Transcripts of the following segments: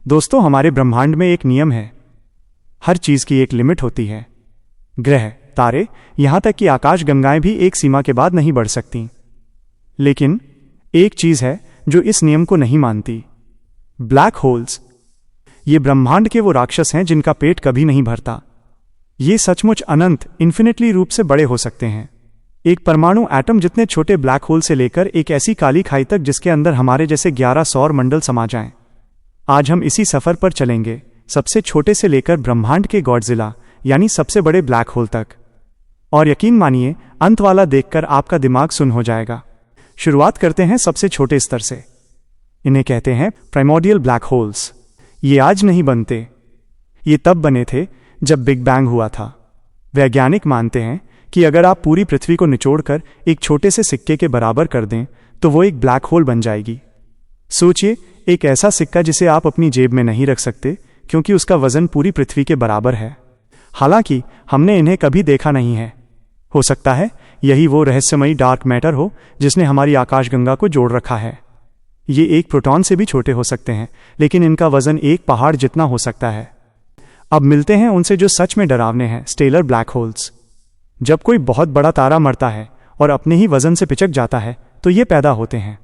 दोस्तों, हमारे ब्रह्मांड में एक नियम है। हर चीज की एक लिमिट होती है। ग्रह, तारे, यहां तक कि आकाशगंगाएं भी एक सीमा के बाद नहीं बढ़ सकती। लेकिन एक चीज है जो इस नियम को नहीं मानती। Black holes. ये ब्रह्मांड के वो राक्षस हैं जिनका पेट कभी नहीं भरता। ये सचमुच अनंत, इन्फिनिटली रूप से बड़े हो सकते हैं। एक परमाणु एटम जितने छोटे ब्लैक होल से लेकर एक ऐसी काली खाई तक जिसके अंदर हमारे जैसे 11 सौर मंडल समा जाएं। आज हम इसी सफर पर चलेंगे, सबसे छोटे से लेकर ब्रह्मांड के गॉडजिला यानी सबसे बड़े ब्लैक होल तक। और यकीन मानिए, अंत वाला देखकर आपका दिमाग सुन्न हो जाएगा। शुरुआत करते हैं सबसे छोटे स्तर से। इन्हें कहते हैं प्राइमोर्डियल ब्लैक होल्स। ये आज नहीं बनते, ये तब बने थे जब बिग बैंग हुआ था। वैज्ञानिक मानते हैं कि अगर आप पूरी पृथ्वी को निचोड़कर एक छोटे से सिक्के के बराबर कर दें तो वो एक ब्लैक होल बन जाएगी। सोचिए, एक ऐसा सिक्का जिसे आप अपनी जेब में नहीं रख सकते क्योंकि उसका वजन पूरी पृथ्वी के बराबर है। हालांकि हमने इन्हें कभी देखा नहीं है। हो सकता है यही वो रहस्यमयी डार्क मैटर हो जिसने हमारी आकाशगंगा को जोड़ रखा है। ये एक प्रोटॉन से भी छोटे हो सकते हैं, लेकिन इनका वजन एक पहाड़ जितना हो सकता है। अब मिलते हैं उनसे जो सच में डरावने हैं, स्टेलर ब्लैक होल्स। जब कोई बहुत बड़ा तारा मरता है और अपने ही वजन से पिचक जाता है तो ये पैदा होते हैं।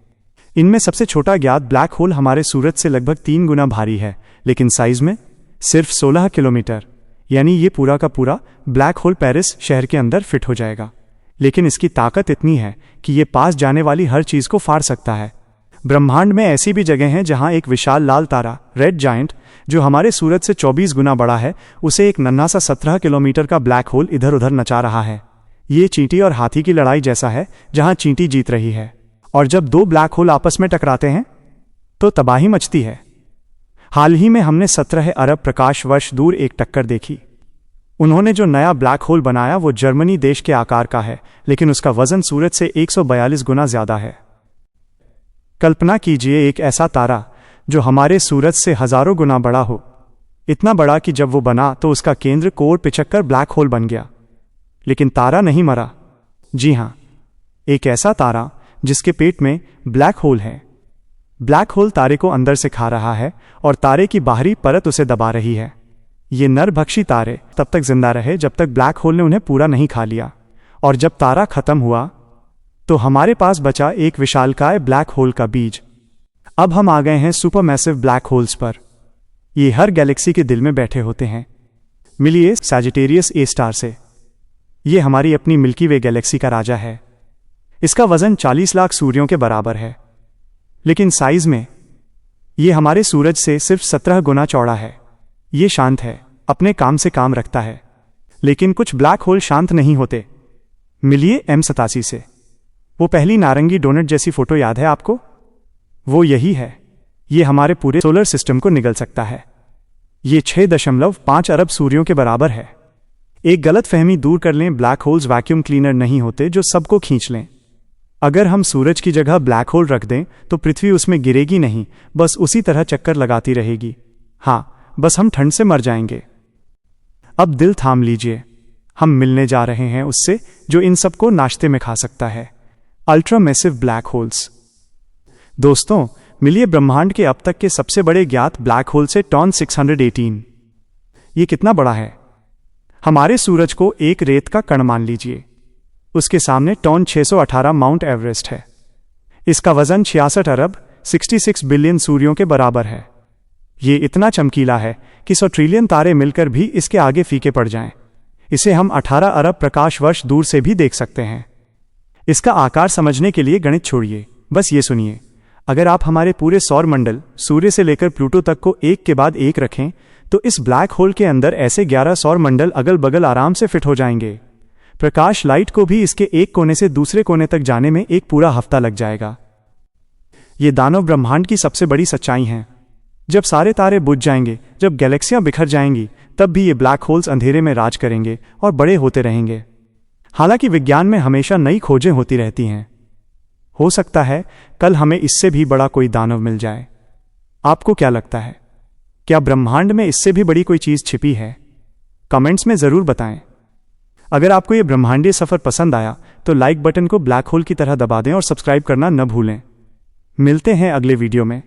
इनमें सबसे छोटा ज्ञात ब्लैक होल हमारे सूरज से लगभग 3 गुना भारी है, लेकिन साइज में सिर्फ 16 किलोमीटर। यानी ये पूरा का पूरा ब्लैक होल पेरिस शहर के अंदर फिट हो जाएगा। लेकिन इसकी ताकत इतनी है कि ये पास जाने वाली हर चीज को फाड़ सकता है। ब्रह्मांड में ऐसी भी जगह हैं जहां एक विशाल लाल तारा, रेड जायंट, जो हमारे सूरज से 24 गुना बड़ा है, उसे एक नन्हा सा 17 किलोमीटर का ब्लैक होल इधर उधर नचा रहा है। ये चींटी और हाथी की लड़ाई जैसा है, जहां चींटी जीत रही है। और जब दो ब्लैक होल आपस में टकराते हैं तो तबाही मचती है। हाल ही में हमने 17 अरब प्रकाश वर्ष दूर एक टक्कर देखी। उन्होंने जो नया ब्लैक होल बनाया वो जर्मनी देश के आकार का है, लेकिन उसका वजन सूरज से 142 गुना ज्यादा है। कल्पना कीजिए, एक ऐसा तारा जो हमारे सूरज से हजारों गुना बड़ा हो। इतना बड़ा कि जब वो बना तो उसका केंद्र कोर पिचककर ब्लैक होल बन गया। लेकिन तारा नहीं मरा। जी हां, एक ऐसा तारा जिसके पेट में ब्लैक होल है। ब्लैक होल तारे को अंदर से खा रहा है और तारे की बाहरी परत उसे दबा रही है। ये नरभक्षी तारे तब तक जिंदा रहे जब तक ब्लैक होल ने उन्हें पूरा नहीं खा लिया। और जब तारा खत्म हुआ तो हमारे पास बचा एक विशालकाय ब्लैक होल का बीज। अब हम आ गए हैं सुपरमैसिव ब्लैक होल्स पर। ये हर गैलेक्सी के दिल में बैठे होते हैं। मिलिए सैजिटेरियस ए स्टार से। ये हमारी अपनी मिल्की वे गैलेक्सी का राजा है। इसका वजन 40 लाख सूर्यों के बराबर है, लेकिन साइज में ये हमारे सूरज से सिर्फ 17 गुना चौड़ा है। ये शांत है, अपने काम से काम रखता है। लेकिन कुछ ब्लैक होल शांत नहीं होते। मिलिए M87 से। वो पहली नारंगी डोनट जैसी फोटो याद है आपको? वो यही है। ये हमारे पूरे सोलर सिस्टम को निगल सकता है। ये 6.5 अरब सूर्यों के बराबर है। एक गलत फहमी दूर कर लें, ब्लैक होल्स वैक्यूम क्लीनर नहीं होते जो सबको खींच लें। अगर हम सूरज की जगह ब्लैक होल रख दें तो पृथ्वी उसमें गिरेगी नहीं, बस उसी तरह चक्कर लगाती रहेगी। हाँ, बस हम ठंड से मर जाएंगे। अब दिल थाम लीजिए, हम मिलने जा रहे हैं उससे जो इन सबको नाश्ते में खा सकता है, अल्ट्रा मैसिव ब्लैक होल्स। दोस्तों, मिलिए ब्रह्मांड के अब तक के सबसे बड़े ज्ञात ब्लैक होल से टॉन 618। ये कितना बड़ा है? हमारे सूरज को एक रेत का कण मान लीजिए। उसके सामने टॉन 618 माउंट एवरेस्ट है। इसका वजन 66 अरब 66 बिलियन सूर्यों के बराबर है। ये इतना चमकीला है कि 100 ट्रिलियन तारे मिलकर भी इसके आगे फीके पड़ जाएं। इसे हम 18 अरब प्रकाश वर्ष दूर से भी देख सकते हैं। इसका आकार समझने के लिए गणित छोड़िए, बस ये सुनिए। अगर आप हमारे पूरे सौर मंडल सूर्य से लेकर प्लूटो तक को एक के बाद एक रखें तो इस ब्लैक होल के अंदर ऐसे 11 सौर मंडल अगल बगल आराम से फिट हो जाएंगे। प्रकाश लाइट को भी इसके एक कोने से दूसरे कोने तक जाने में एक पूरा हफ्ता लग जाएगा। ये दानव ब्रह्मांड की सबसे बड़ी सच्चाई हैं। जब सारे तारे बुझ जाएंगे, जब गैलेक्सियां बिखर जाएंगी, तब भी ये ब्लैक होल्स अंधेरे में राज करेंगे और बड़े होते रहेंगे। हालांकि विज्ञान में हमेशा नई खोजें होती रहती हैं। हो सकता है कल हमें इससे भी बड़ा कोई दानव मिल जाए। आपको क्या लगता है? क्या ब्रह्मांड में इससे भी बड़ी कोई चीज छिपी है? कमेंट्स में जरूर बताएं। अगर आपको ये ब्रह्मांडीय सफर पसंद आया तो लाइक बटन को ब्लैक होल की तरह दबा दें और सब्सक्राइब करना न भूलें। मिलते हैं अगले वीडियो में।